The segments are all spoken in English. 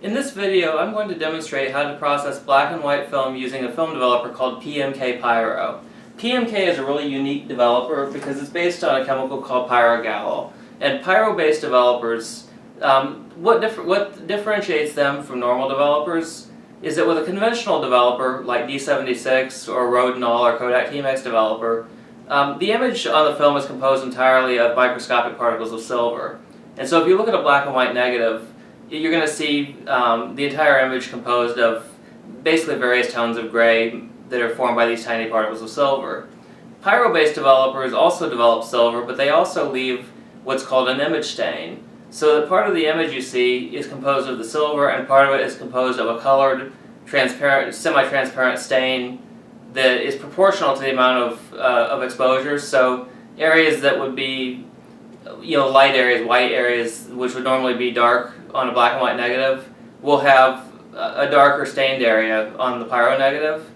In this video, I'm going to demonstrate how to process black and white film using a film developer called PMK Pyro. PMK is a really unique developer because it's based on a chemical called Pyrogallol. And Pyro-based developers, what differentiates them from normal developers is that with a conventional developer like D76 or Rodinol or Kodak TMX developer, the image on the film is composed entirely of microscopic particles of silver. And so if you look at a black and white negative, you're going to see the entire image composed of basically various tones of gray that are formed by these tiny particles of silver. Pyro-based developers also develop silver, but they also leave what's called an image stain. So that part of the image you see is composed of the silver, and part of it is composed of a colored, transparent, semi-transparent stain that is proportional to the amount of exposure. So areas that would be, light areas, white areas, which would normally be dark on a black and white negative, will have a darker stained area on the pyro negative.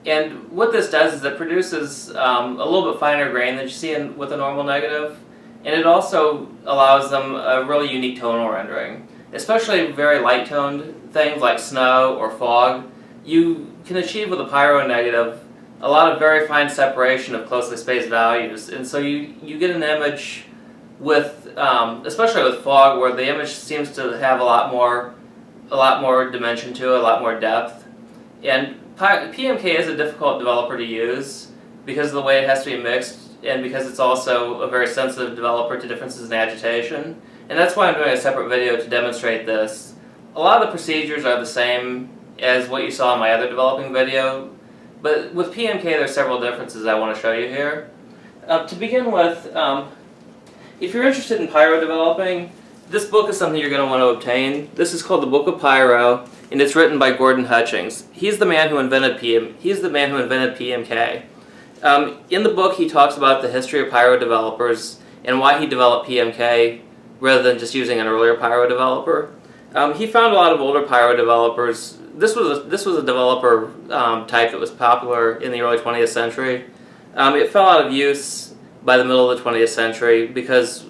And what this does is it produces a little bit finer grain than you see with a normal negative, and it also allows them a really unique tonal rendering. Especially very light toned things like snow or fog, you can achieve with a pyro negative a lot of very fine separation of closely spaced values, and so you get an image with, especially with fog, where the image seems to have a lot more dimension to it, a lot more depth. And PMK is a difficult developer to use because of the way it has to be mixed, and because it's also a very sensitive developer to differences in agitation. And that's why I'm doing a separate video to demonstrate this. A lot of the procedures are the same as what you saw in my other developing video, but with PMK there are several differences I want to show you here. To begin with, if you're interested in pyro developing, this book is something you're going to want to obtain. This is called the Book of Pyro, and it's written by Gordon Hutchings. He's the man who invented PMK. In the book, he talks about the history of pyro developers and why he developed PMK rather than just using an earlier pyro developer. He found a lot of older pyro developers. This was a developer type that was popular in the early 20th century. It fell out of use by the middle of the 20th century because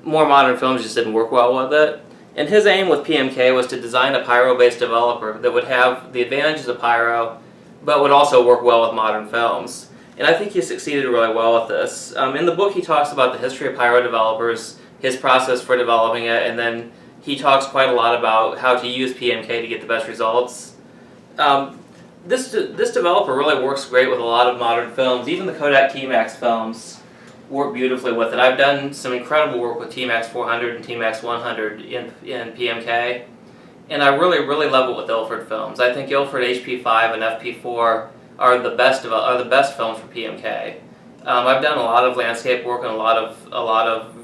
more modern films just didn't work well with it. And his aim with PMK was to design a pyro-based developer that would have the advantages of pyro, but would also work well with modern films. And I think he succeeded really well with this. In the book he talks about the history of pyro developers, his process for developing it, and then he talks quite a lot about how to use PMK to get the best results. This developer really works great with a lot of modern films. Even the Kodak TMX films work beautifully with it. I've done some incredible work with TMX 400 and TMX 100 in PMK, and I really love it with Ilford films. I think Ilford HP5 and FP4 are the best films for PMK. I've done a lot of landscape work and a lot of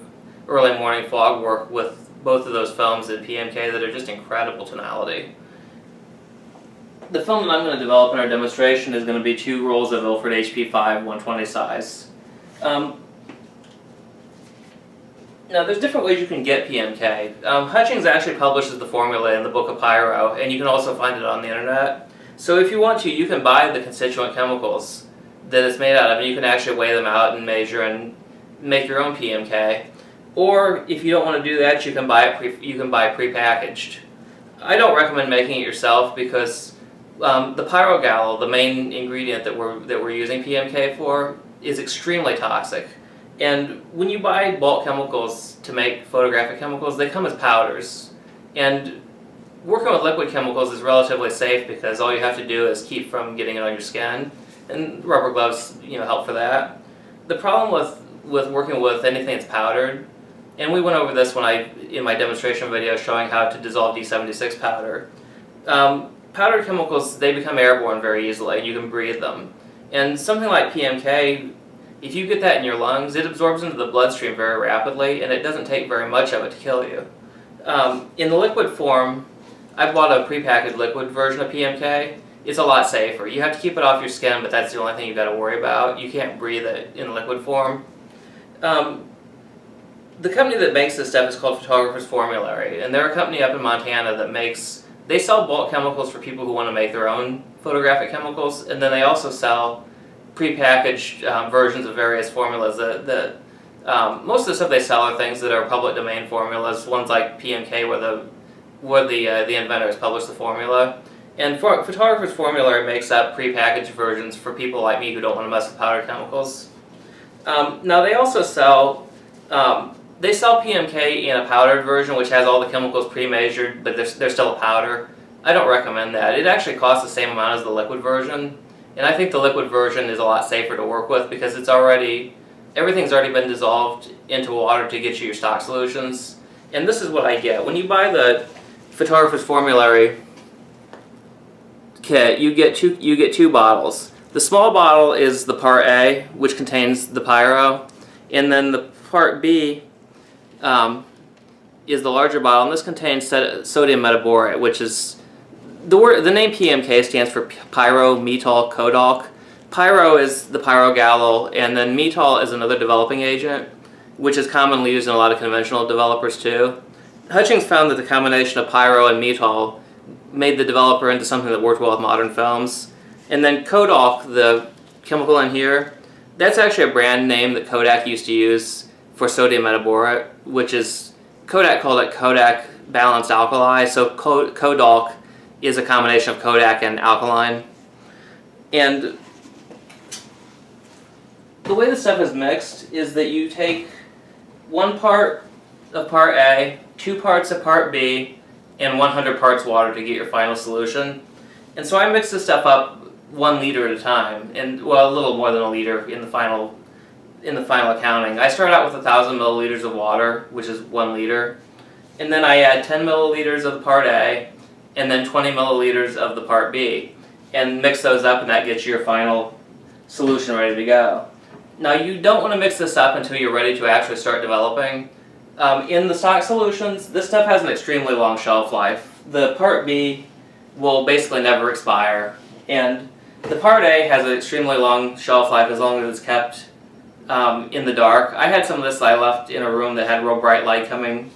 early morning fog work with both of those films in PMK that are just incredible tonality. The film that I'm going to develop in our demonstration is going to be 2 rolls of Ilford HP5 120 size. Now, there's different ways you can get PMK. Hutchings actually publishes the formula in the Book of Pyro, and you can also find it on the internet. So if you want to, you can buy the constituent chemicals that it's made out of, and you can actually weigh them out and measure and make your own PMK. Or if you don't want to do that, you can buy prepackaged. I don't recommend making it yourself because the Pyrogallol, the main ingredient that we're using PMK for, is extremely toxic. And when you buy bulk chemicals to make photographic chemicals, they come as powders. And working with liquid chemicals is relatively safe because all you have to do is keep from getting it on your skin, and rubber gloves help for that. The problem with working with anything that's powdered, and we went over this in my demonstration video showing how to dissolve D76 powder. Powdered chemicals, they become airborne very easily, and you can breathe them. And something like PMK, if you get that in your lungs, it absorbs into the bloodstream very rapidly, and it doesn't take very much of it to kill you. In the liquid form, I bought a prepackaged liquid version of PMK. It's a lot safer. You have to keep it off your skin, but that's the only thing you've got to worry about. You can't breathe it in liquid form. The company that makes this stuff is called Photographer's Formulary, and they're a company up in Montana that they sell bulk chemicals for people who want to make their own photographic chemicals, and then they also sell prepackaged versions of various formulas that most of the stuff they sell are things that are public domain formulas, ones like PMK where the inventor has published the formula. And photographer's formula makes up prepackaged versions for people like me who don't want to mess with powder chemicals. Now they also sell PMK in a powdered version, which has all the chemicals pre-measured, but they're still a powder. I don't recommend that. It actually costs the same amount as the liquid version, and I think the liquid version is a lot safer to work with because everything's already been dissolved into water to get you your stock solutions. And this is what I get. When you buy the photographer's formulary kit, you get two bottles. The small bottle is the part A, which contains the Pyro, and then the part B is the larger bottle, and this contains sodium metaborate, which is the name PMK stands for pyromethyl-codalk. Pyro is the Pyrogallol, and then methyl is another developing agent, which is commonly used in a lot of conventional developers too. Hutchings found that the combination of pyro and methyl made the developer into something that worked well with modern films. And then Codalk, the chemical in here, that's actually a brand name that Kodak used to use for sodium metaborate, which is, Kodak called it Kodak balanced alkali, so Codalk is a combination of Kodak and alkaline. And the way the stuff is mixed is that you take 1 part of part A, 2 parts of part B, and 100 parts water to get your final solution. And so I mix this stuff up 1 liter at a time, and well, a little more than a liter in the final accounting. I start out with 1,000 milliliters of water, which is 1 liter, and then I add 10 milliliters of the part A, and then 20 milliliters of the part B, and mix those up, and that gets you your final solution ready to go. Now you don't want to mix this up until you're ready to actually start developing. In the stock solutions, this stuff has an extremely long shelf life. The part B will basically never expire, and the part A has an extremely long shelf life as long as it's kept in the dark. I had some of this I left in a room that had real bright light coming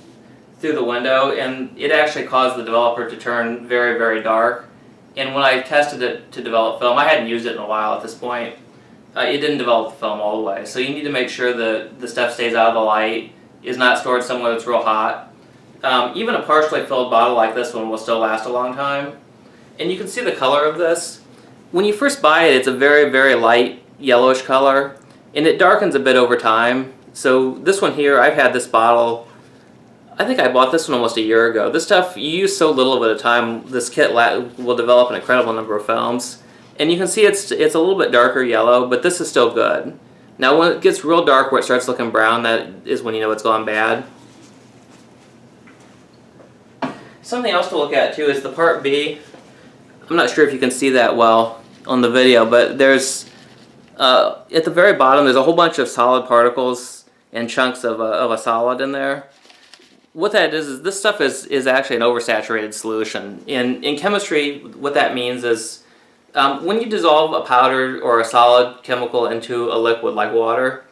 through the window, and it actually caused the developer to turn very, very dark. And when I tested it to develop film, I hadn't used it in a while at this point, it didn't develop the film all the way. So you need to make sure that the stuff stays out of the light, is not stored somewhere that's real hot. Even a partially filled bottle like this one will still last a long time. And you can see the color of this. When you first buy it, it's a very, very light yellowish color, and it darkens a bit over time. So this one here, I've had this bottle, I think I bought this one almost a year ago. This stuff, you use so little of it at a time, this kit will develop an incredible number of films. And you can see it's a little bit darker yellow, but this is still good. Now when it gets real dark where it starts looking brown, that is when you know it's gone bad. Something else to look at too is the part B. I'm not sure if you can see that well on the video, but there's, at the very bottom, there's a whole bunch of solid particles and chunks of a solid in there. What that is this stuff is actually an oversaturated solution. In chemistry, what that means is when you dissolve a powder or a solid chemical into a liquid like water,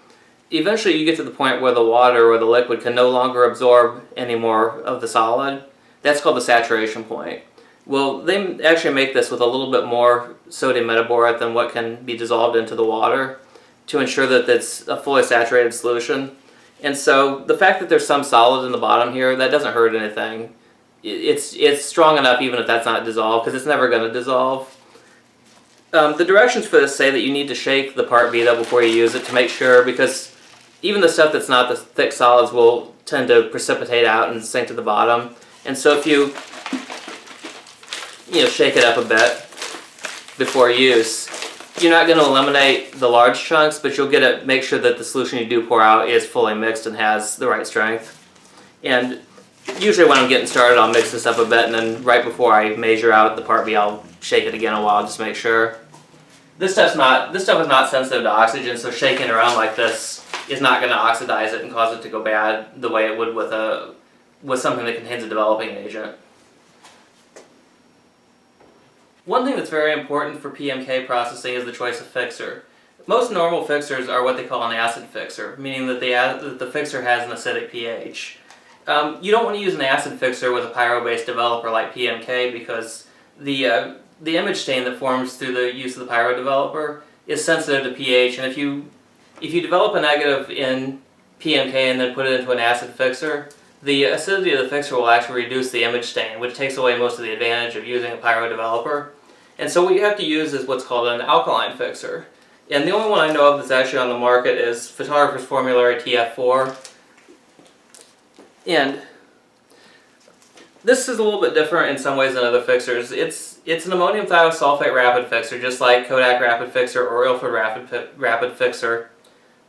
eventually you get to the point where the water or the liquid can no longer absorb any more of the solid. That's called the saturation point. Well, they actually make this with a little bit more sodium metaborate than what can be dissolved into the water to ensure that it's a fully saturated solution. And so the fact that there's some solid in the bottom here, that doesn't hurt anything. It's strong enough even if that's not dissolved, because it's never going to dissolve. The directions for this say that you need to shake the part B though before you use it to make sure, because even the stuff that's not the thick solids will tend to precipitate out and sink to the bottom. And so if you shake it up a bit before use, you're not going to eliminate the large chunks, but you'll make sure that the solution you do pour out is fully mixed and has the right strength. And usually when I'm getting started, I'll mix this up a bit, and then right before I measure out the part B, I'll shake it again a while just to make sure. This stuff is not sensitive to oxygen, so shaking around like this is not going to oxidize it and cause it to go bad the way it would with something that contains a developing agent. One thing that's very important for PMK processing is the choice of fixer. Most normal fixers are what they call an acid fixer, meaning that the fixer has an acidic pH. You don't want to use an acid fixer with a pyro-based developer like PMK because the image stain that forms through the use of the pyro developer is sensitive to pH, and if you develop a negative in PMK and then put it into an acid fixer, the acidity of the fixer will actually reduce the image stain, which takes away most of the advantage of using a Pyro developer. And so what you have to use is what's called an alkaline fixer. And the only one I know of that's actually on the market is Photographer's Formulary TF4. And this is a little bit different in some ways than other fixers. It's an ammonium thiosulfate rapid fixer, just like Kodak rapid fixer or Ilford rapid fixer.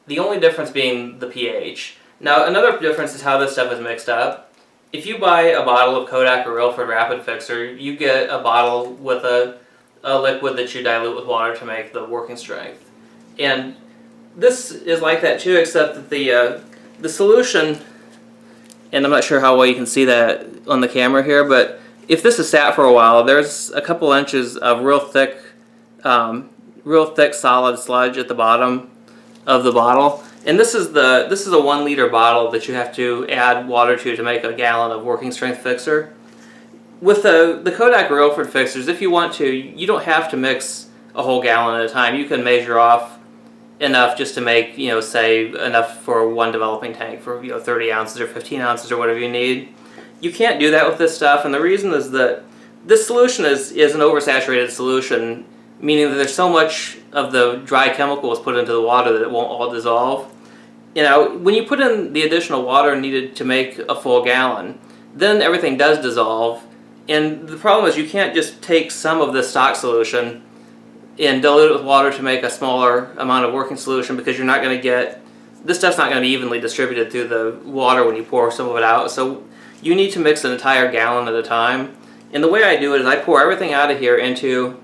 The only difference being the pH. Now another difference is how this stuff is mixed up. If you buy a bottle of Kodak or Ilford rapid fixer, you get a bottle with a liquid that you dilute with water to make the working strength. And this is like that too, except that the solution, and I'm not sure how well you can see that on the camera here, but if this is sat for a while, there's a couple inches of real thick solid sludge at the bottom of the bottle. And this is a 1 liter bottle that you have to add water to make a gallon of working strength fixer. With the Kodak or Ilford fixers, if you want to, you don't have to mix a whole gallon at a time. You can measure off enough just to make, say enough for one developing tank for 30 ounces or 15 ounces or whatever you need. You can't do that with this stuff, and the reason is that this solution is an oversaturated solution, meaning that there's so much of the dry chemicals put into the water that it won't all dissolve. When you put in the additional water needed to make a full gallon, then everything does dissolve, and the problem is you can't just take some of this stock solution and dilute it with water to make a smaller amount of working solution, because you're not going to get, this stuff's not going to be evenly distributed through the water when you pour some of it out. So you need to mix an entire gallon at a time. And the way I do it is I pour everything out of here into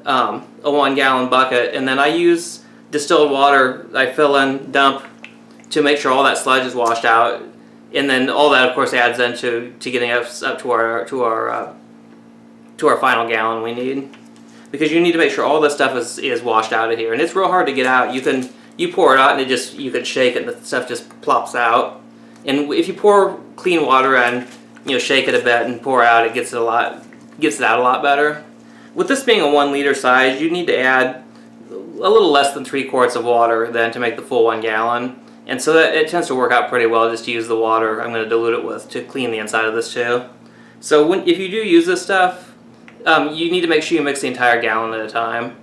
a 1 gallon bucket, and then I use distilled water. I fill in, dump to make sure all that sludge is washed out, and then all that of course adds into getting us up to our final gallon we need. Because you need to make sure all this stuff is washed out of here, and it's real hard to get out. You pour it out and you can shake it and the stuff just plops out. And if you pour clean water in, shake it a bit and pour out, it gets it out a lot better. With this being a 1 liter size, you need to add a little less than 3 quarts of water then to make the full 1 gallon. And so that it tends to work out pretty well just to use the water I'm going to dilute it with to clean the inside of this too. So if you do use this stuff, you need to make sure you mix the entire gallon at a time.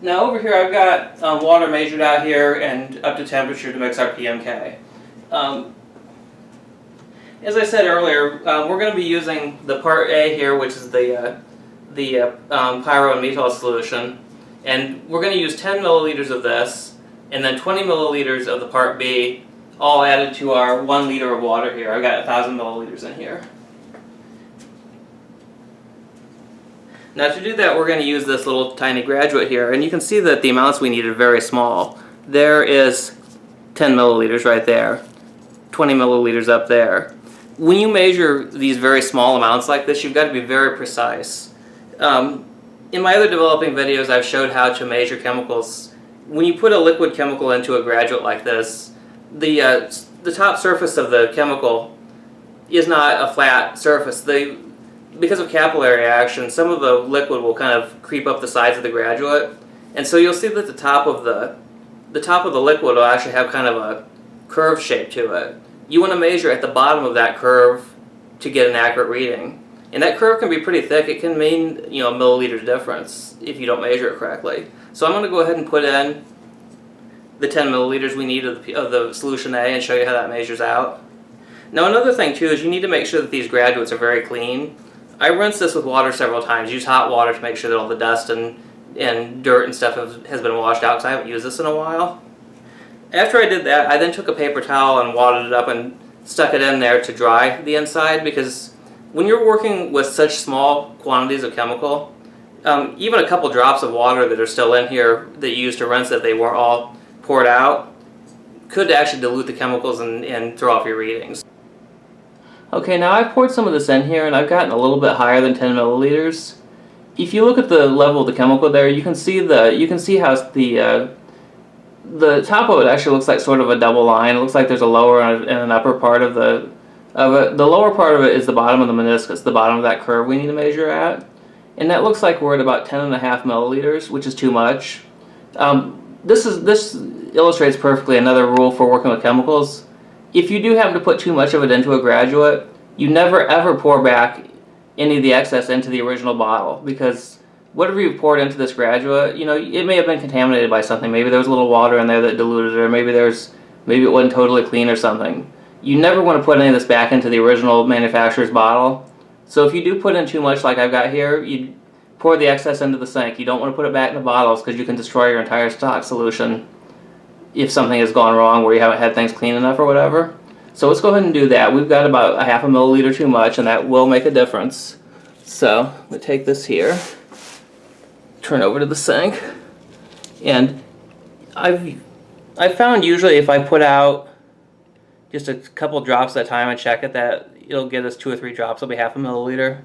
Now over here I've got water measured out here and up to temperature to mix our PMK. As I said earlier, we're going to be using the part A here, which is the pyro and methyl solution, and we're going to use 10 milliliters of this and then 20 milliliters of the part B, all added to our 1 liter of water here. I've got 1,000 milliliters in here. Now to do that, we're going to use this little tiny graduate here, and you can see that the amounts we need are very small. There is 10 milliliters right there, 20 milliliters up there. When you measure these very small amounts like this, you've got to be very precise. In my other developing videos, I've showed how to measure chemicals. When you put a liquid chemical into a graduate like this, the top surface of the chemical is not a flat surface. Because of capillary action, some of the liquid will kind of creep up the sides of the graduate, and so you'll see that the top of the liquid will actually have kind of a curved shape to it. You want to measure at the bottom of that curve to get an accurate reading, and that curve can be pretty thick. It can mean a milliliters difference if you don't measure it correctly. So I'm going to go ahead and put in the 10 milliliters we need of the solution A and show you how that measures out. Now another thing too is you need to make sure that these graduates are very clean. I rinse this with water several times. Use hot water to make sure that all the dust and dirt and stuff has been washed out, because I haven't used this in a while. After I did that, I then took a paper towel and wadded it up and stuck it in there to dry the inside, because when you're working with such small quantities of chemical, even a couple drops of water that are still in here that you used to rinse it, they weren't all poured out, could actually dilute the chemicals and throw off your readings. Okay, now I've poured some of this in here and I've gotten a little bit higher than 10 milliliters. If you look at the level of the chemical there, you can see how the top of it actually looks like sort of a double line. It looks like there's a lower and an upper part of it. The lower part of it is the bottom of the meniscus, the bottom of that curve we need to measure at. And that looks like we're at about 10.5 milliliters, which is too much. This illustrates perfectly another rule for working with chemicals. If you do happen to put too much of it into a graduate, you never ever pour back any of the excess into the original bottle, because whatever you poured into this graduate, you know, it may have been contaminated by something. Maybe there was a little water in there that diluted it, or maybe it wasn't totally clean or something. You never want to put any of this back into the original manufacturer's bottle. So if you do put in too much like I've got here, you pour the excess into the sink. You don't want to put it back in the bottles, because you can destroy your entire stock solution if something has gone wrong where you haven't had things clean enough or whatever. So let's go ahead and do that. We've got about a half a milliliter too much, and that will make a difference. So I'm going to take this here, turn over to the sink, and I've found usually if I put out just a couple drops at a time and check it, that it'll get us 2 or 3 drops. It'll be half a milliliter.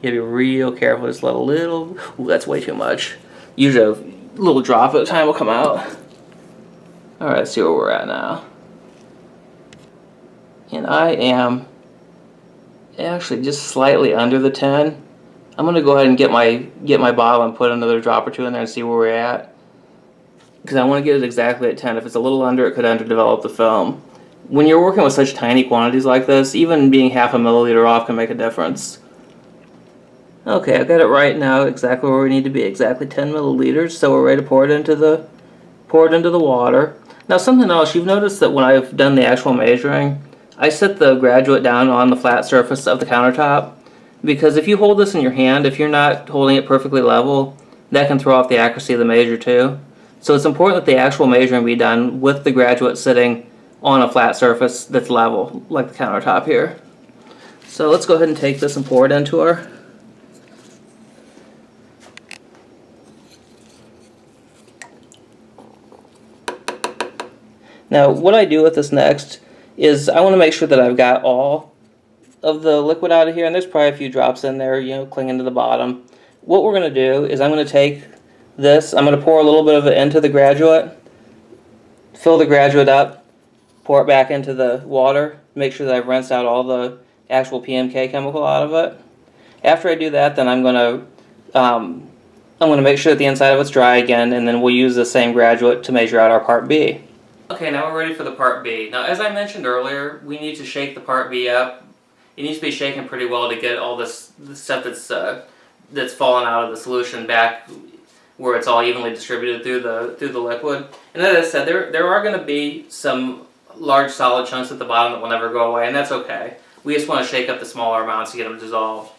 You gotta be real careful. Just let a little. Ooh, that's way too much. Usually a little drop at a time will come out. All right, let's see where we're at now. And I am actually just slightly under the 10. I'm gonna go ahead and get my bottle and put another drop or 2 in there and see where we're at, because I want to get it exactly at 10. If it's a little under, it could underdevelop the film. When you're working with such tiny quantities like this, even being half a milliliter off can make a difference. Okay, I've got it right now, exactly where we need to be, exactly 10 milliliters. So we're ready to pour it into the water. Now, something else, you've noticed that when I've done the actual measuring, I set the graduate down on the flat surface of the countertop, because if you hold this in your hand, if you're not holding it perfectly level, that can throw off the accuracy of the measure too. So it's important that the actual measuring be done with the graduate sitting on a flat surface that's level, like the countertop here. So let's go ahead and take this and pour it into her. Now, what I do with this next is I want to make sure that I've got all of the liquid out of here, and there's probably a few drops in there, you know, clinging to the bottom. What we're going to do is I'm going to take this, I'm going to pour a little bit of it into the graduate, fill the graduate up, pour it back into the water, make sure that I've rinsed out all the actual PMK chemical out of it. After I do that, then I'm going to make sure that the inside of it's dry again, and then we'll use the same graduate to measure out our part B. Okay, now we're ready for the part B. Now, as I mentioned earlier, we need to shake the part B up. It needs to be shaken pretty well to get all this stuff that's fallen out of the solution back where it's all evenly distributed through the liquid. And as I said, there are going to be some large solid chunks at the bottom that will never go away, and that's okay. We just want to shake up the smaller amounts to get them dissolved.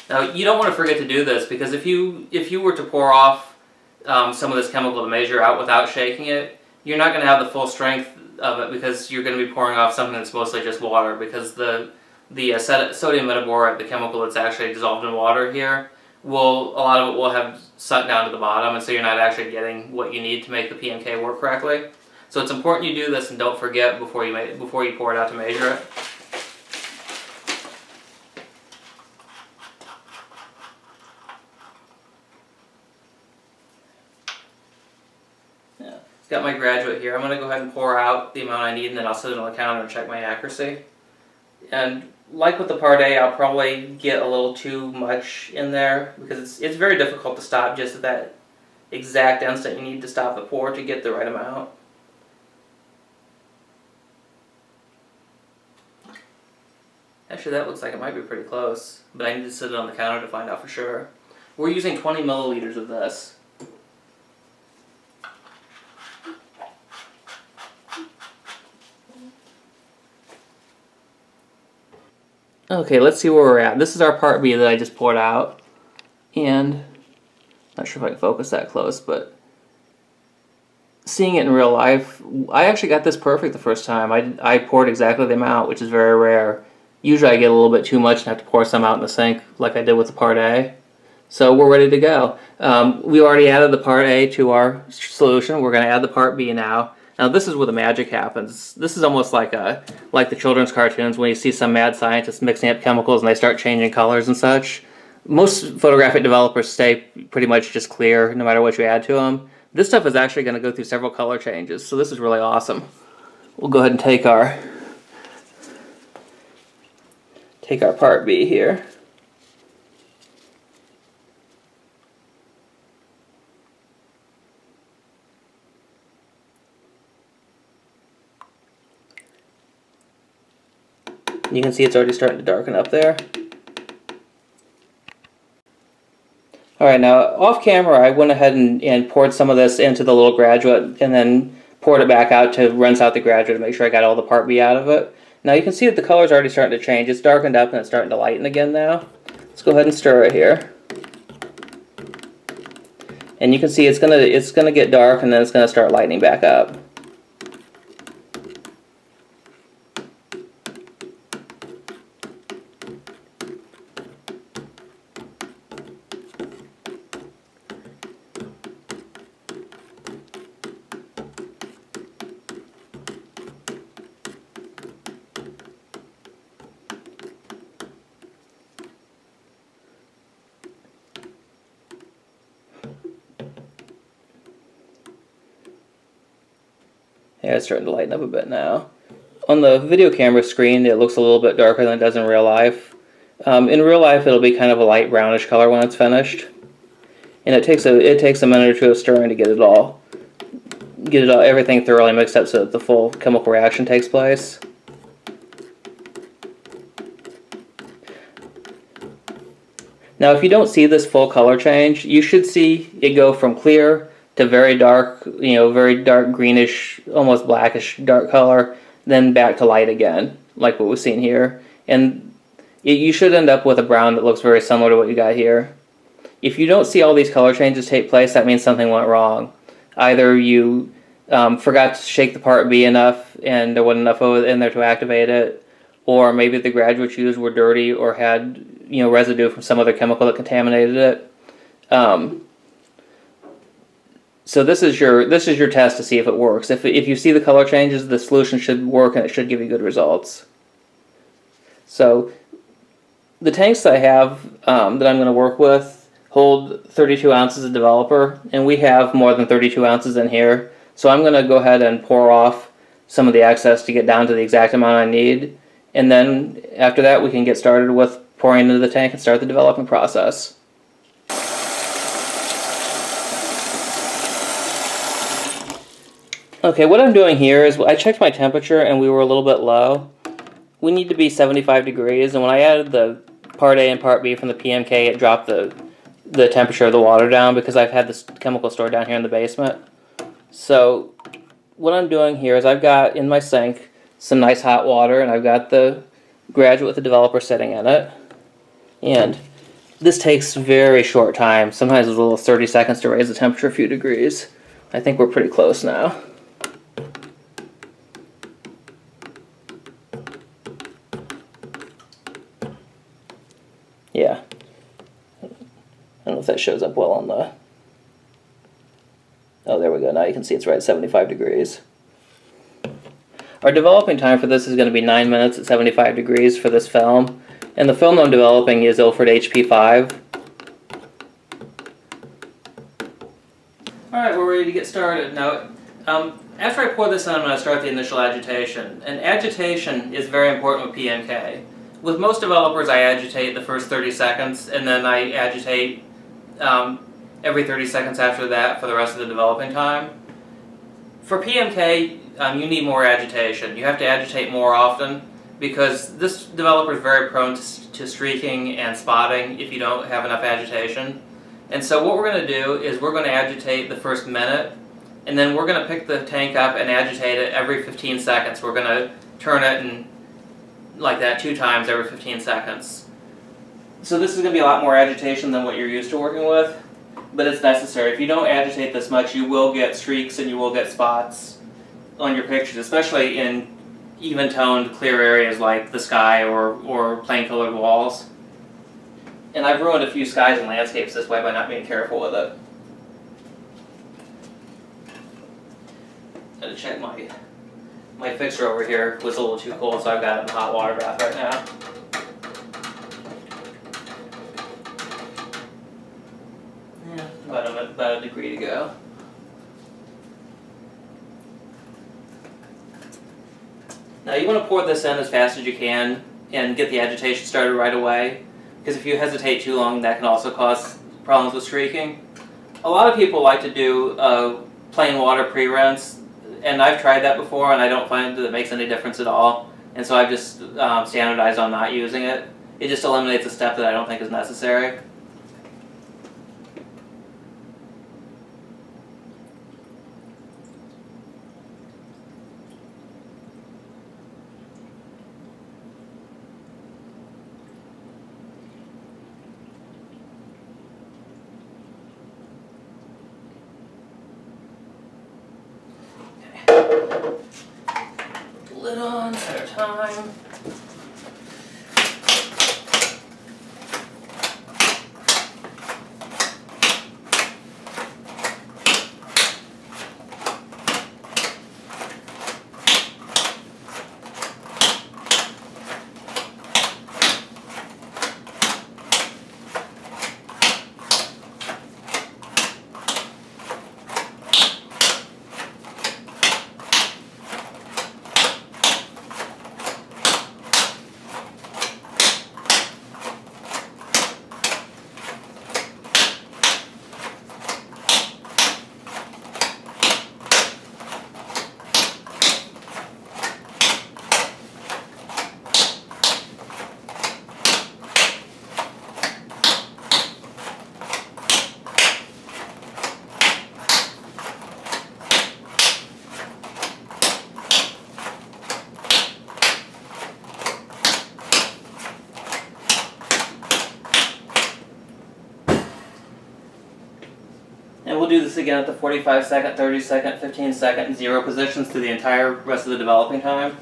Now, you don't want to forget to do this, because if you were to pour off some of this chemical to measure out without shaking it, you're not going to have the full strength of it, because you're going to be pouring off something that's mostly just water, because the sodium metaborate, the chemical that's actually dissolved in water here, a lot of it will have sunk down to the bottom, and so you're not actually getting what you need to make the PMK work correctly. So it's important you do this and don't forget before you pour it out to measure it. Got my graduate here. I'm going to go ahead and pour out the amount I need, and then I'll sit it on the counter and check my accuracy. And like with the part A, I'll probably get a little too much in there, because it's very difficult to stop just at that exact instant. You need to stop the pour to get the right amount. Actually, that looks like it might be pretty close, but I need to sit it on the counter to find out for sure. We're using 20 milliliters of this. Okay, let's see where we're at. This is our part B that I just poured out, and not sure if I can focus that close, but seeing it in real life, I actually got this perfect the first time. I poured exactly the amount, which is very rare. Usually I get a little bit too much and have to pour some out in the sink like I did with the part A. So we're ready to go. We already added the part A to our solution. We're going to add the part B now. Now this is where the magic happens. This is almost like the children's cartoons when you see some mad scientists mixing up chemicals and they start changing colors and such. Most photographic developers stay pretty much just clear no matter what you add to them. This stuff is actually going to go through several color changes, so this is really awesome. We'll go ahead and take take our part B here. You can see it's already starting to darken up there. Alright, now off camera I went ahead and poured some of this into the little graduate and then poured it back out to rinse out the graduate to make sure I got all the part B out of it. Now you can see that the color's already starting to change. It's darkened up and it's starting to lighten again now. Let's go ahead and stir it here. And you can see it's gonna get dark and then it's gonna start lightening back up. Yeah, it's starting to lighten up a bit now. On the video camera screen, it looks a little bit darker than it does in real life. In real life, it'll be kind of a light brownish color when it's finished, and it takes a minute or two of stirring to get everything thoroughly mixed up so that the full chemical reaction takes place. Now, if you don't see this full color change, you should see it go from clear to very dark, very dark greenish, almost blackish dark color, then back to light again, like what we've seen here. And you should end up with a brown that looks very similar to what you got here. If you don't see all these color changes take place, that means something went wrong. Either you forgot to shake the part B enough and there wasn't enough of it in there to activate it, or maybe the graduates used were dirty or had residue from some other chemical that contaminated it. So this is your test to see if it works. If you see the color changes, the solution should work and it should give you good results. So the tanks that I have that I'm going to work with hold 32 ounces of developer, and we have more than 32 ounces in here. So I'm going to go ahead and pour off some of the excess to get down to the exact amount I need, and then after that we can get started with pouring into the tank and start the developing process. Okay, what I'm doing here is I checked my temperature and we were a little bit low. We need to be 75 degrees, and when I added the part A and part B from the PMK, it dropped the temperature of the water down because I've had this chemical stored down here in the basement. So what I'm doing here is I've got in my sink some nice hot water, and I've got the graduate with the developer sitting in it. And this takes very short time, sometimes as little as 30 seconds to raise the temperature a few degrees. I think we're pretty close now. Yeah. I don't know if that shows up well on the... Oh, there we go. Now you can see it's right at 75 degrees. Our developing time for this is going to be 9 minutes at 75 degrees for this film. And the film I'm developing is Ilford HP5. Alright, we're ready to get started. Now, after I pour this in, I'm going to start the initial agitation. And agitation is very important with PMK. With most developers, I agitate the first 30 seconds, and then I agitate every 30 seconds after that for the rest of the developing time. For PMK, you need more agitation. You have to agitate more often because this developer is very prone to streaking and spotting if you don't have enough agitation. And so what we're going to do is we're going to agitate the first minute, and then we're going to pick the tank up and agitate it every 15 seconds. We're going to turn it and like that 2 times every 15 seconds. So this is going to be a lot more agitation than what you're used to working with, but it's necessary. If you don't agitate this much, you will get streaks and you will get spots on your pictures, especially in even-toned, clear areas like the sky or plain-colored walls. And I've ruined a few skies and landscapes this way by not being careful with it. I had to check my fixer over here was a little too cold, so I've got it in a hot water bath right now. Yeah, about a degree to go. Now you want to pour this in as fast as you can, and get the agitation started right away, because if you hesitate too long, that can also cause problems with streaking. A lot of people like to do plain water pre-rinse, and I've tried that before, and I don't find that it makes any difference at all. And so I've just standardized on not using it. It just eliminates a step that I don't think is necessary. Lid on, set our time. And we'll do this again at the 45 second, 30 second, 15 second, and 0 positions through the entire rest of the developing time.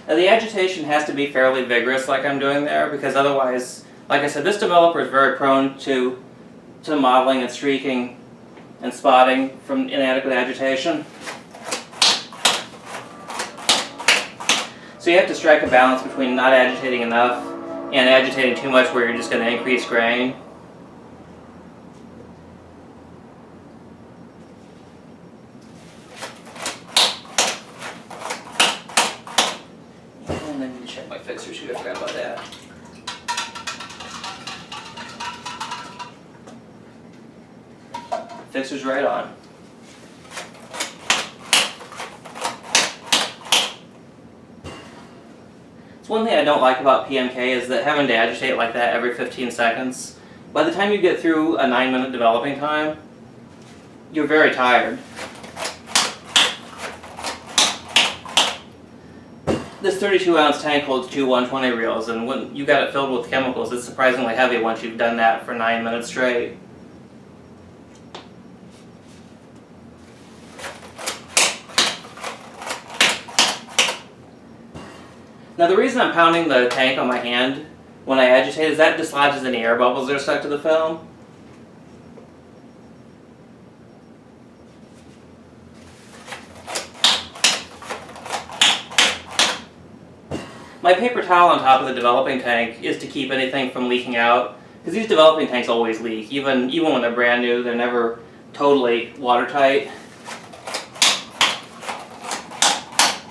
Now the agitation has to be fairly vigorous like I'm doing there, because otherwise, like I said, this developer is very prone to modeling and streaking and spotting from inadequate agitation. So you have to strike a balance between not agitating enough and agitating too much where you're just going to increase grain. And I need to check my fixer too, I forgot about that. Fixer's right on. So one thing I don't like about PMK is that having to agitate like that every 15 seconds, by the time you get through a 9-minute developing time, you're very tired. This 32-ounce tank holds 2 120 reels, and when you got it filled with chemicals, it's surprisingly heavy once you've done that for 9 minutes straight. Now the reason I'm pounding the tank on my hand when I agitate is that dislodges any air bubbles that are stuck to the film. My paper towel on top of the developing tank is to keep anything from leaking out, because these developing tanks always leak. Even when they're brand new, they're never totally watertight.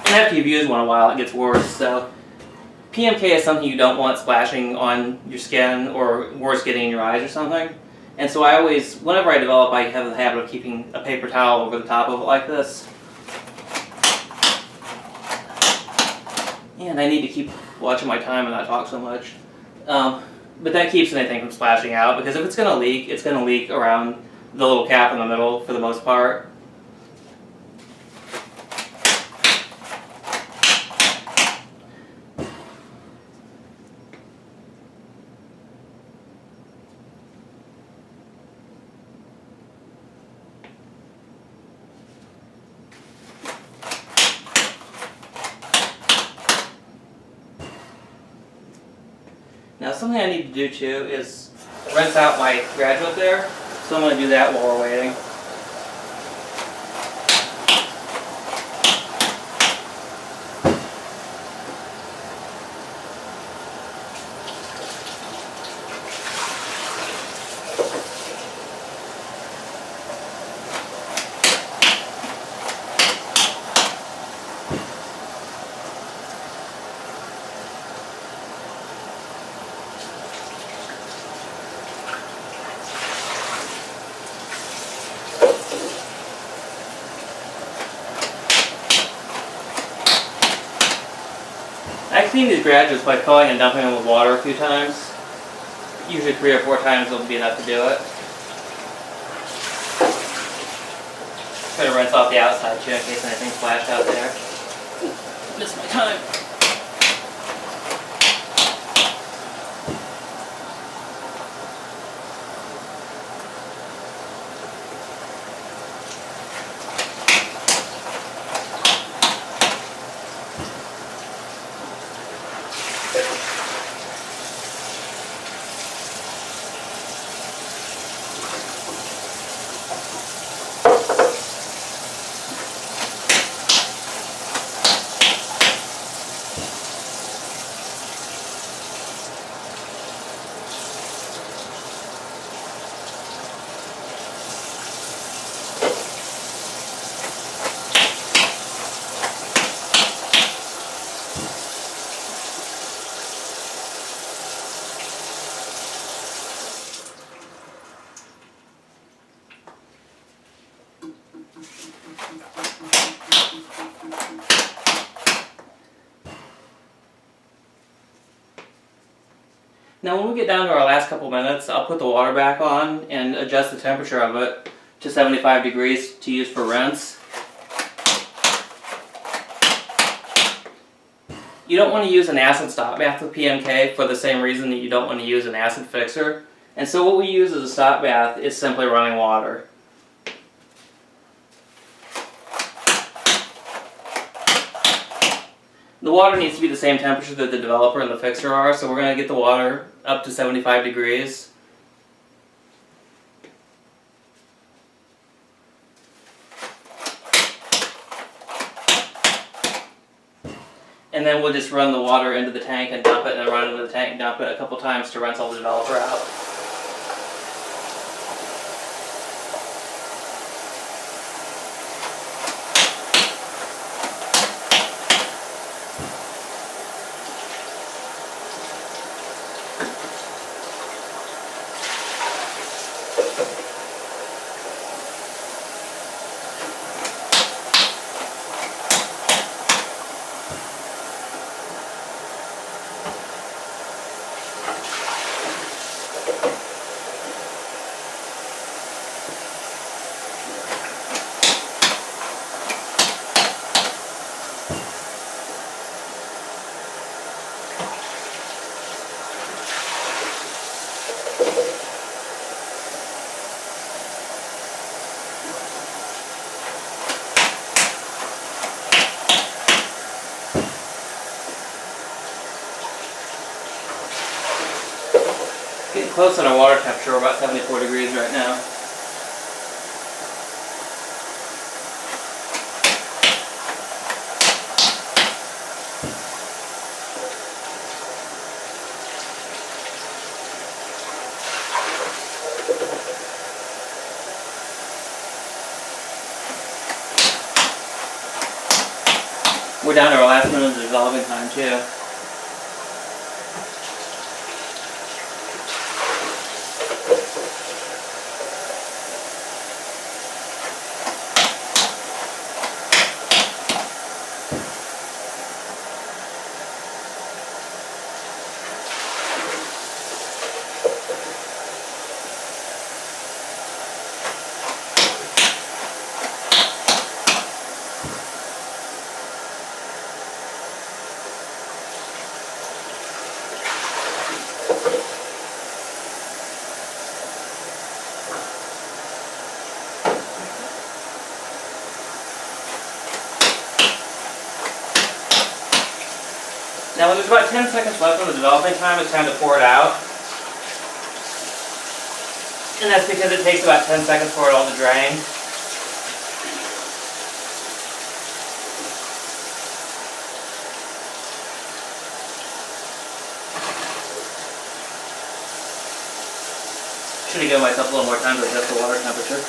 And after you've used one a while, it gets worse. So PMK is something you don't want splashing on your skin, or worse, getting in your eyes or something. And so I always, whenever I develop, I have the habit of keeping a paper towel over the top of it like this. And I need to keep watching my time and not talk so much. But that keeps anything from splashing out, because if it's going to leak around the little cap in the middle for the most part. Now something I need to do too is rinse out my graduate there, so I'm going to do that while we're waiting. clean these graduates by filling and dumping them with water a few times. Usually 3 or 4 times will be enough to do it. Try to rinse off the outside too in case anything splashed out there. Ooh, missed my time. Now when we get down to our last couple minutes, I'll put the water back on and adjust the temperature of it to 75 degrees to use for rinse. You don't want to use an acid stop bath with PMK for the same reason that you don't want to use an acid fixer. And so what we use as a stop bath is simply running water. The water needs to be the same temperature that the developer and the fixer are, so we're going to get the water up to 75 degrees. And then we'll just run the water into the tank and dump it, and then run it into the tank and dump it a couple times to rinse all the developer out. Getting close on our water temperature, we're about 74 degrees right now. We're down to our last minute of dissolving time too. Now when there's about 10 seconds left on the developing time, it's time to pour it out. And that's because it takes about 10 seconds for it all to drain. Should have given myself a little more time to adjust the water temperature.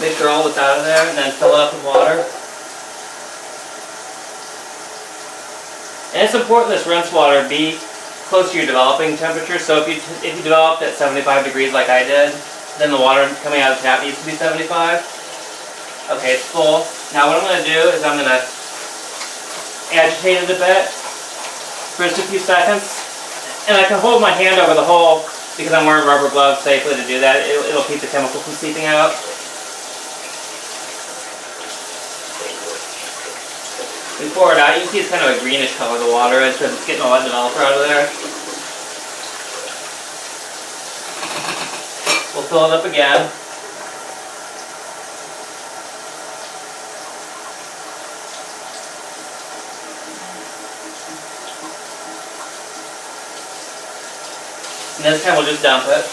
Make sure all that's out of there and then fill it up with water. And it's important this rinse water be close to your developing temperature. So if you developed at 75 degrees like I did, then the water coming out of the tap needs to be 75. Okay, it's full. Now what I'm going to do is I'm going to agitate it a bit for just a few seconds. And I can hold my hand over the hole because I'm wearing rubber gloves safely to do that. It'll keep the chemical from seeping out. We pour it out. You can see it's kind of a greenish color, the water is, because it's getting all that developer out of there. We'll fill it up again. And this time we'll just dump it,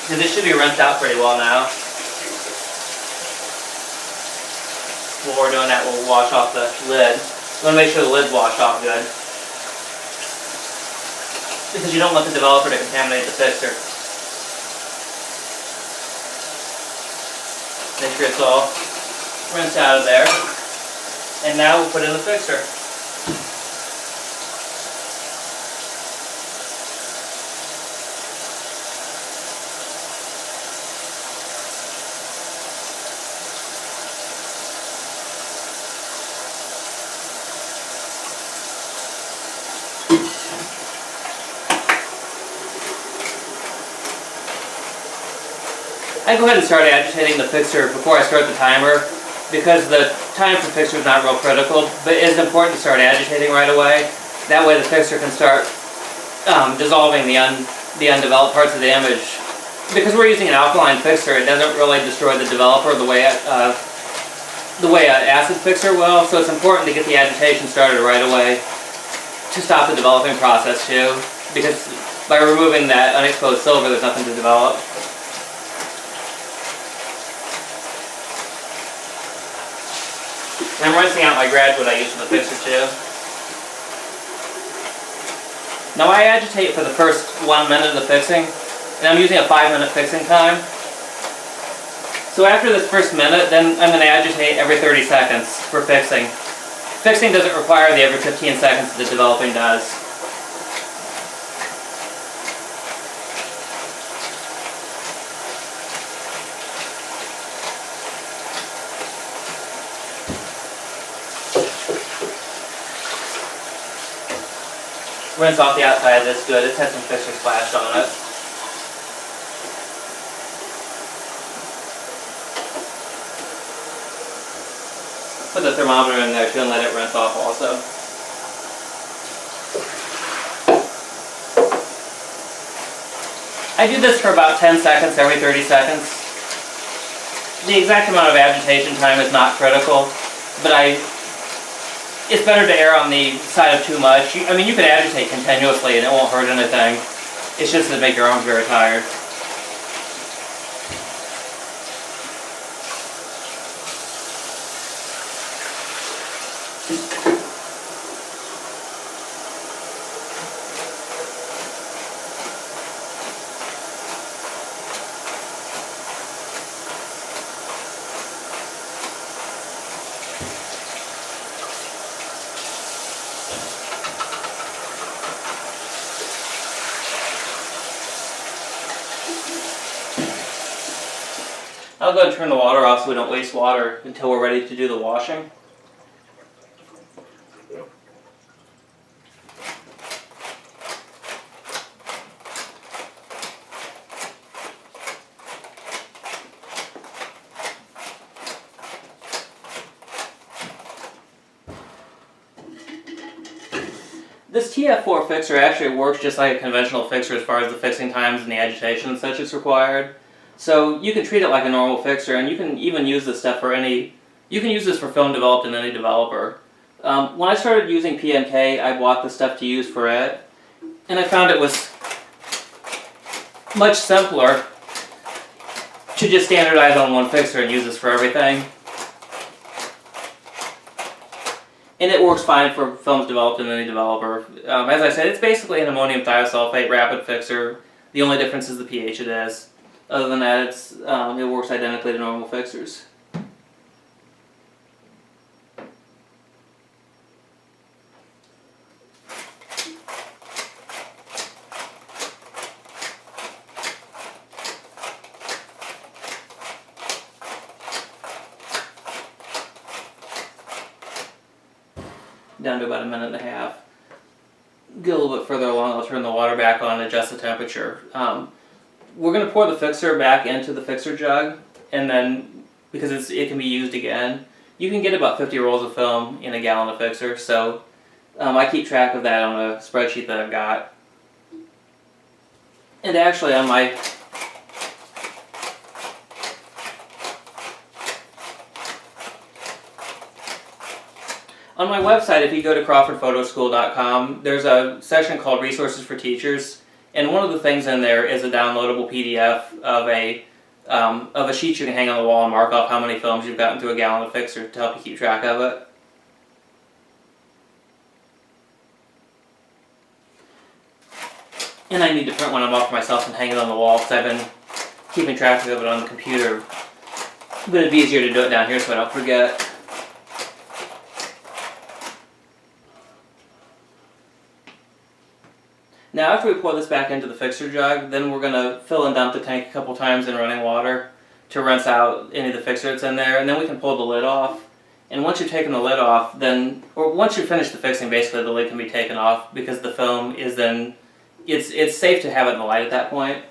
because it should be rinsed out pretty well now. While we're doing that, we'll wash off the lid. We want to make sure the lid's washed off good, because you don't want the developer to contaminate the fixer. Make sure it's all rinsed out of there. And now we'll put in the fixer. I go ahead and start agitating the fixer before I start the timer, because the time for fixer is not real critical, but it is important to start agitating right away. That way the fixer can start dissolving the undeveloped parts of the image. Because we're using an alkaline fixer, it doesn't really destroy the developer the way an acid fixer will, so it's important to get the agitation started right away to stop the developing process too, because by removing that unexposed silver, there's nothing to develop. And I'm rinsing out my graduate I used for the fixer too. Now I agitate for the first 1 minute of the fixing, and I'm using a 5-minute fixing time. So after this first minute, then I'm going to agitate every 30 seconds for fixing. Fixing doesn't require the every 15 seconds that the developing does. Rinse off the outside of this good. It's had some fixer splashed on it. Put the thermometer in there too and let it rinse off also. I do this for about 10 seconds every 30 seconds. The exact amount of agitation time is not critical, but it's better to err on the side of too much. I mean, you can agitate continuously and it won't hurt anything. It's just to make your arms very tired. I'll go ahead and turn the water off so we don't waste water until we're ready to do the washing. This TF4 fixer actually works just like a conventional fixer as far as the fixing times and the agitation and such is required. So you can treat it like a normal fixer, and you can even use this stuff for you can use this for film developed in any developer. When I started using PMK, I bought the stuff to use for it, and I found it was much simpler to just standardize on one fixer and use this for everything. And it works fine for films developed in any developer. As I said, it's basically an ammonium thiosulfate rapid fixer. The only difference is the pH it is. Other than that, it works identically to normal fixers. Down to about 1.5 minutes. get a little bit further along, I'll turn the water back on and adjust the temperature. We're going to pour the fixer back into the fixer jug, and then, because it can be used again, you can get about 50 rolls of film in a gallon of fixer, so I keep track of that on a spreadsheet that I've got. And actually on my website, if you go to crawfordphotoschool.com, there's a section called Resources for Teachers, and one of the things in there is a downloadable PDF of a sheet you can hang on the wall and mark off how many films you've gotten through a gallon of fixer to help you keep track of it. And I need to print one of them off for myself and hang it on the wall because I've been keeping track of it on the computer. But it'd be easier to do it down here so I don't forget. Now after we pour this back into the fixer jug, then we're going to fill and dump the tank a couple times in running water to rinse out any of the fixer that's in there, and then we can pull the lid off. And once you've taken the lid off, or once you've finished the fixing, basically the lid can be taken off because the film is then, it's safe to have it in the light at that point.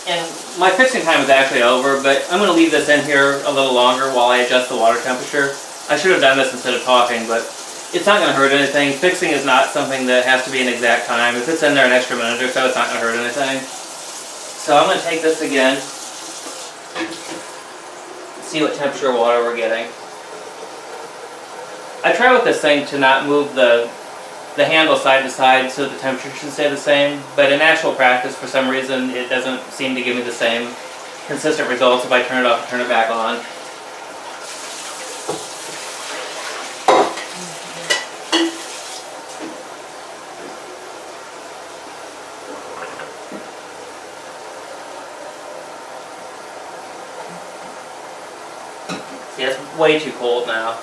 And my fixing time is actually over, but I'm going to leave this in here a little longer while I adjust the water temperature. I should have done this instead of talking, but it's not going to hurt anything. Fixing is not something that has to be an exact time. If it's in there an extra minute or so, it's not going to hurt anything. So I'm going to take this again, see what temperature of water we're getting. I try with this thing to not move the handle side to side so the temperature should stay the same, but in actual practice, for some reason, it doesn't seem to give me the same consistent results if I turn it off and turn it back on. See, it's way too cold now.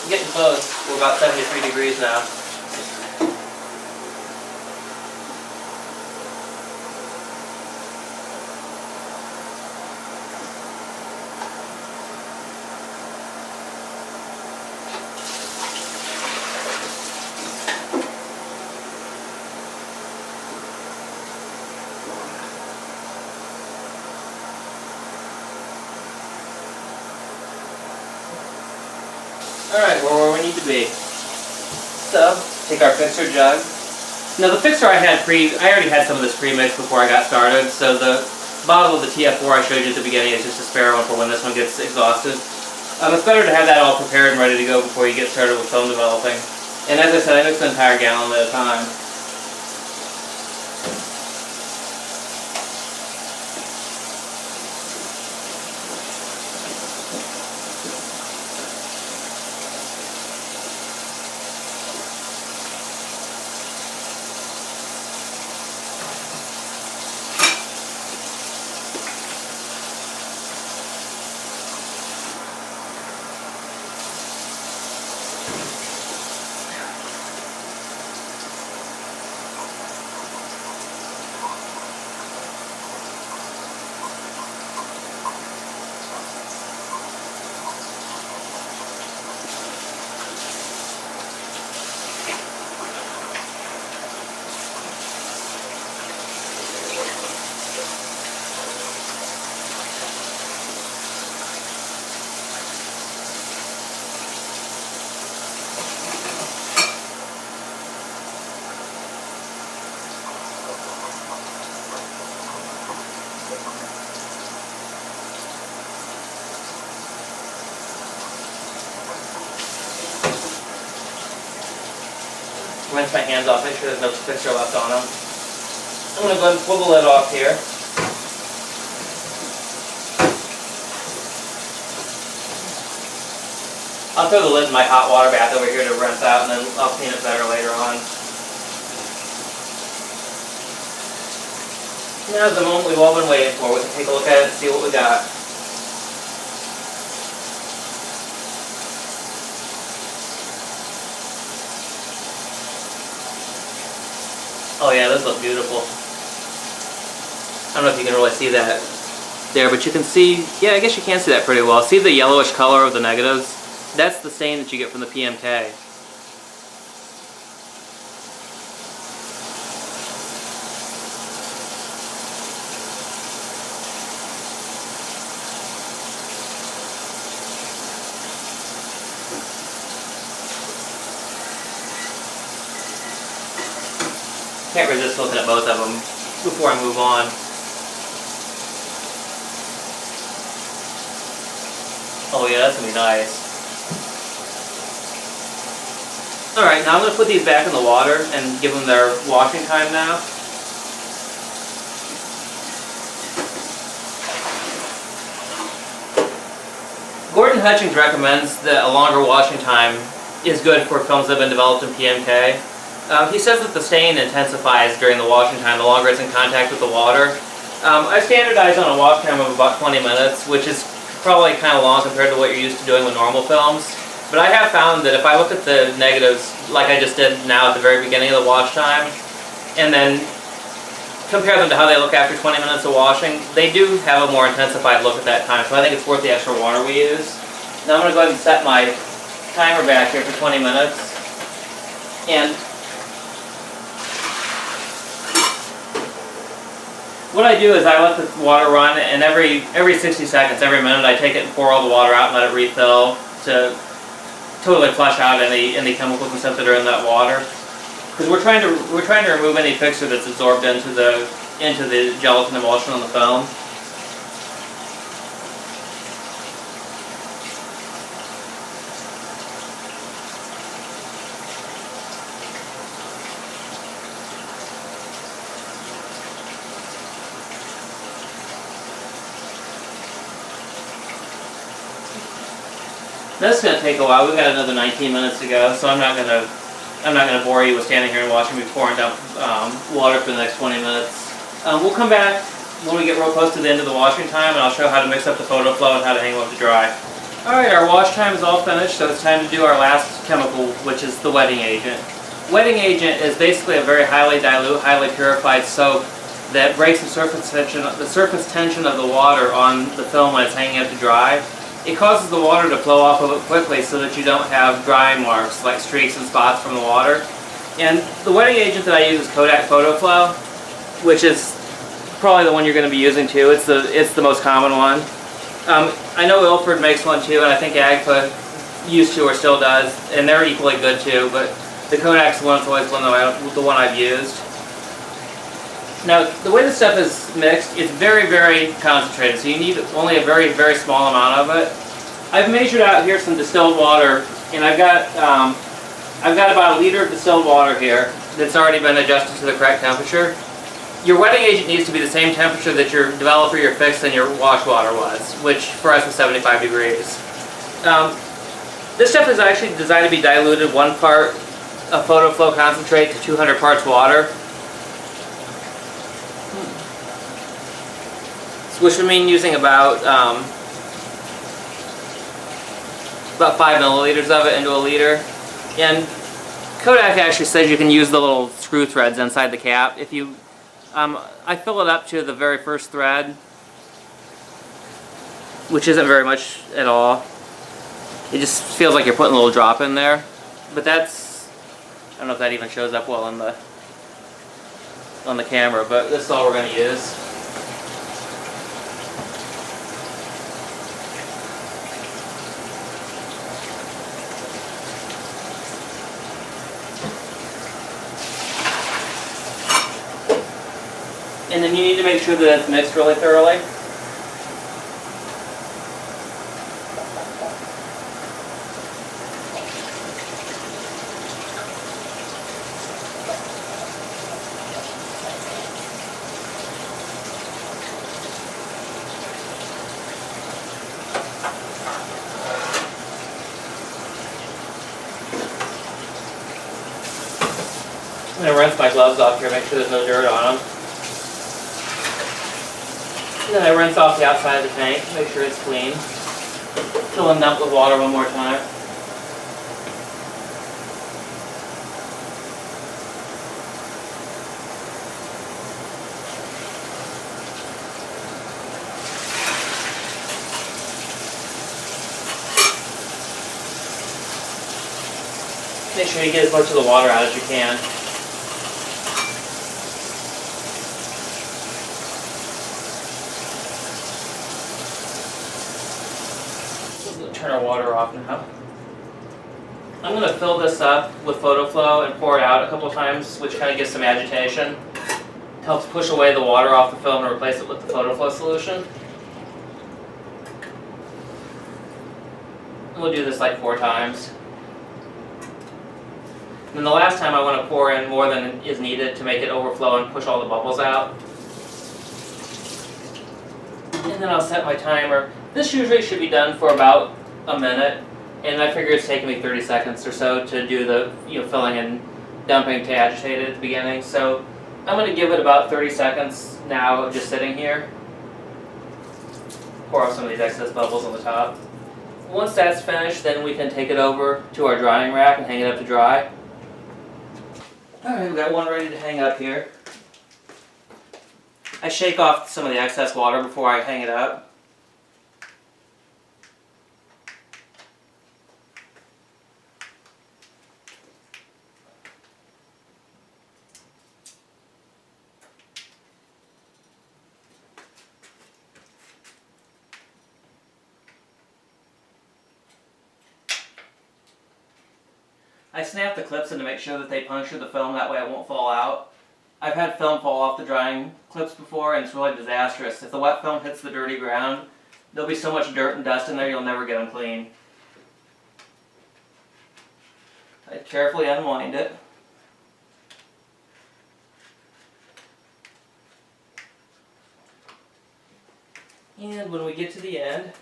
Getting close. We're about 73 degrees now. Alright, we're where we need to be. So, take our fixer jug. Now the fixer I already had some of this pre-mixed before I got started, so the bottle of the TF4 I showed you at the beginning is just a spare one for when this one gets exhausted. It's better to have that all prepared and ready to go before you get started with film developing. And as I said, I mix an entire gallon at a time. Rinse my hands off, make sure there's no fixture left on them. I'm going to go ahead and pull the lid off here. I'll throw the lid in my hot water bath over here to rinse out, and then I'll clean it better later on. Now's the moment we've all been waiting for. We can take a look at it and see what we got. Oh yeah, those look beautiful. I don't know if you can really see that there, but you can see, yeah, I guess you can see that pretty well. See the yellowish color of the negatives? That's the stain that you get from the PMK. Can't resist looking at both of them before I move on. Oh yeah, that's gonna be nice. Alright, now I'm gonna put these back in the water and give them their washing time now. Gordon Hutchings recommends that a longer washing time is good for films that have been developed in PMK. He says that the stain intensifies during the washing time the longer it's in contact with the water. I standardized on a wash time of about 20 minutes, which is probably kind of long compared to what you're used to doing with normal films. But I have found that if I look at the negatives like I just did now at the very beginning of the wash time, and then compare them to how they look after 20 minutes of washing, they do have a more intensified look at that time, so I think it's worth the extra water we use. Now I'm going to go ahead and set my timer back here for 20 minutes. And what I do is I let the water run, and every 60 seconds, every minute, I take it and pour all the water out and let it refill to totally flush out any chemicals and stuff that are in that water. Because we're trying to remove any fixture that's absorbed into the gelatin emulsion on the film. This is going to take a while. We've got another 19 minutes to go, so I'm not going to bore you with standing here and watching me pouring down water for the next 20 minutes. We'll come back when we get real close to the end of the washing time, and I'll show how to mix up the photo flow and how to hang them up to dry. Alright, our wash time is all finished, so it's time to do our last chemical, which is the wetting agent. Wetting agent is basically a very highly dilute, highly purified soap that breaks the surface tension of the water on the film when it's hanging up to dry. It causes the water to flow off of it quickly so that you don't have drying marks like streaks and spots from the water. And the wetting agent that I use is Kodak Photo Flow, which is probably the one you're going to be using too. It's the most common one. I know Ilford makes one too, and I think Agfa used to or still does, and they're equally good too, but the Kodak's the one that's always the one I've used. Now, the way this stuff is mixed, it's very, very concentrated, so you need only a very, very small amount of it. I've measured out here some distilled water, and I've got about a liter of distilled water here that's already been adjusted to the correct temperature. Your wetting agent needs to be the same temperature that your developer, your fix, and your wash water was, which for us was 75 degrees. This stuff is actually designed to be diluted 1 part of photo flow concentrate to 200 parts water. Which would mean using about 5 milliliters of it into a liter. And Kodak actually says you can use the little screw threads inside the cap. If you, I fill it up to the very first thread, which isn't very much at all. It just feels like you're putting a little drop in there. But that's, I don't know if that even shows up well on the camera, but this is all we're going to use. And then you need to make sure that it's mixed really thoroughly. I'm going to rinse my gloves off here, make sure there's no dirt on them. And then I rinse off the outside of the tank, make sure it's clean. Fill and dump with water one more time. Make sure you get as much of the water out as you can. Turn our water off now. I'm going to fill this up with photo flow and pour it out a couple times, which kind of gives some agitation. It helps push away the water off the film and replace it with the photo flow solution. And we'll do this like 4 times. And then the last time I want to pour in more than is needed to make it overflow and push all the bubbles out. And then I'll set my timer. This usually should be done for about a minute, and I figure it's taking me 30 seconds or so to do the filling and dumping to agitate it at the beginning. So I'm going to give it about 30 seconds now of just sitting here. Pour off some of these excess bubbles on the top. Once that's finished, then we can take it over to our drying rack and hang it up to dry. Alright, we've got one ready to hang up here. I shake off some of the excess water before I hang it up. I snap the clips in to make sure that they puncture the film, that way it won't fall out. I've had film fall off the drying clips before, and it's really disastrous. If the wet film hits the dirty ground, there'll be so much dirt and dust in there you'll never get them clean. I carefully unwind it. And when we get to the end,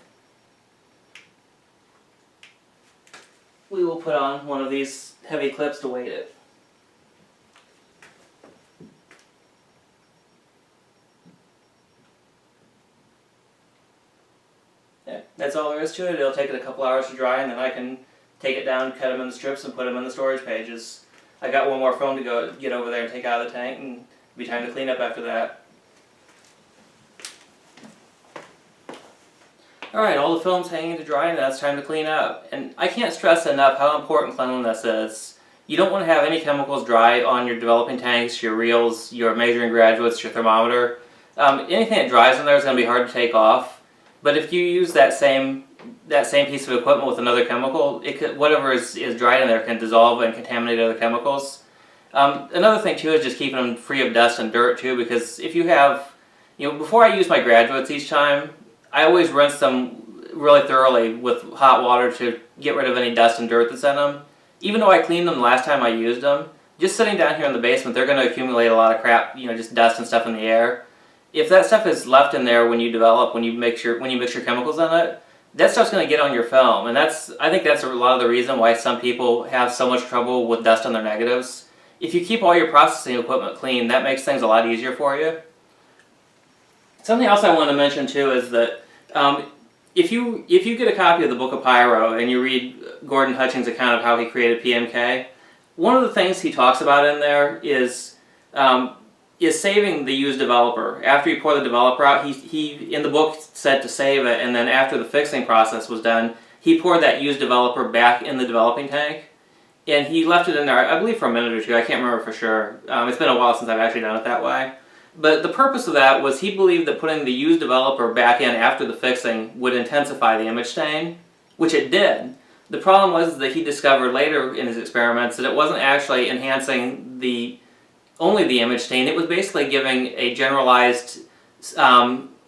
we will put on one of these heavy clips to weight it. Yeah, that's all there is to it. It'll take it a couple hours to dry, and then I can take it down, cut them in the strips, and put them in the storage pages. I got one more film to go get over there and take out of the tank, and it'll be time to clean up after that. Alright, all the film's hanging to dry, and now it's time to clean up. And I can't stress enough how important cleanliness is. You don't want to have any chemicals dry on your developing tanks, your reels, your measuring graduates, your thermometer. Anything that dries in there is going to be hard to take off. But if you use that same piece of equipment with another chemical, whatever is dried in there can dissolve and contaminate other chemicals. Another thing too is just keeping them free of dust and dirt too, because if you have, before I use my graduates each time, I always rinse them really thoroughly with hot water to get rid of any dust and dirt that's in them. Even though I cleaned them the last time I used them, just sitting down here in the basement, they're going to accumulate a lot of crap, just dust and stuff in the air. If that stuff is left in there when you develop, when you mix your chemicals in it, that stuff's going to get on your film, and I think that's a lot of the reason why some people have so much trouble with dust on their negatives. If you keep all your processing equipment clean, that makes things a lot easier for you. Something else I want to mention too is that if you get a copy of the Book of Pyro and you read Gordon Hutchings' account of how he created PMK, one of the things he talks about in there is saving the used developer. After you pour the developer out, he in the book said to save it, and then after the fixing process was done, he poured that used developer back in the developing tank, and he left it in there, I believe, for a minute or two. I can't remember for sure. It's been a while since I've actually done it that way. But the purpose of that was he believed that putting the used developer back in after the fixing would intensify the image stain, which it did. The problem was that he discovered later in his experiments that it wasn't actually enhancing only the image stain. It was basically giving a generalized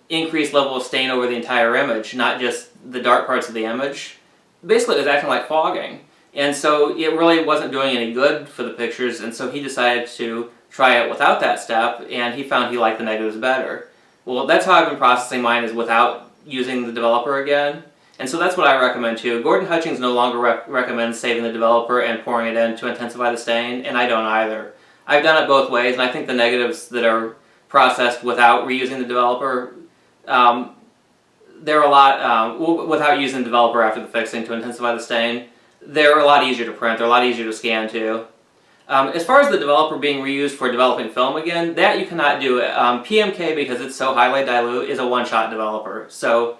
increased level of stain over the entire image, not just the dark parts of the image. Basically it was acting like fogging. And so it really wasn't doing any good for the pictures, and so he decided to try it without that step, and he found he liked the negatives better. Well, that's how I've been processing mine, is without using the developer again. And so that's what I recommend too. Gordon Hutchings no longer recommends saving the developer and pouring it in to intensify the stain, and I don't either. I've done it both ways, and I think the negatives that are processed without reusing the developer, they're a lot, without using the developer after the fixing to intensify the stain, they're a lot easier to print, they're a lot easier to scan too. As far as the developer being reused for developing film again, that you cannot do. PMK, because it's so highly dilute, is a one-shot developer. So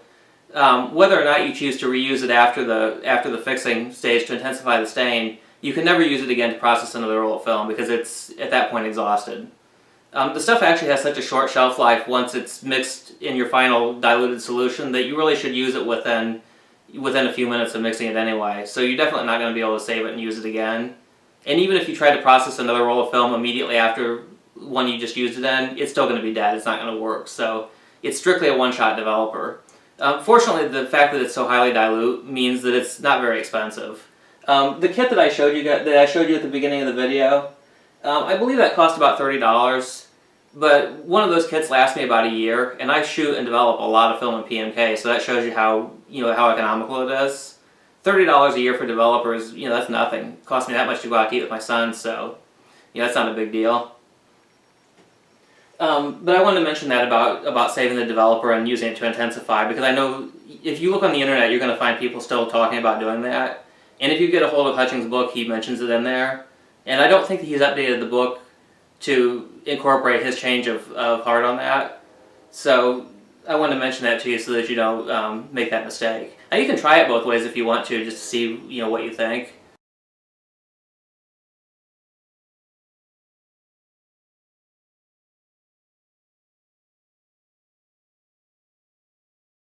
whether or not you choose to reuse it after the fixing stage to intensify the stain, you can never use it again to process another roll of film because it's at that point exhausted. The stuff actually has such a short shelf life once it's mixed in your final diluted solution that you really should use it within a few minutes of mixing it anyway. So you're definitely not going to be able to save it and use it again. And even if you try to process another roll of film immediately after one you just used it in, it's still going to be dead. It's not going to work. So it's strictly a one-shot developer. Fortunately, the fact that it's so highly dilute means that it's not very expensive. The kit that I showed you at the beginning of the video, I believe that cost about $30. But one of those kits lasts me about a year, and I shoot and develop a lot of film in PMK, so that shows you how economical it is. $30 a year for developers, that's nothing. It cost me that much to go out to eat with my son, so that's not a big deal. But I wanted to mention that about saving the developer and using it to intensify, because I know if you look on the internet, you're going to find people still talking about doing that. And if you get a hold of Hutchings' book, he mentions it in there. And I don't think that he's updated the book to incorporate his change of heart on that. So I wanted to mention that to you so that you don't make that mistake. Now you can try it both ways if you want to, just to see what you think.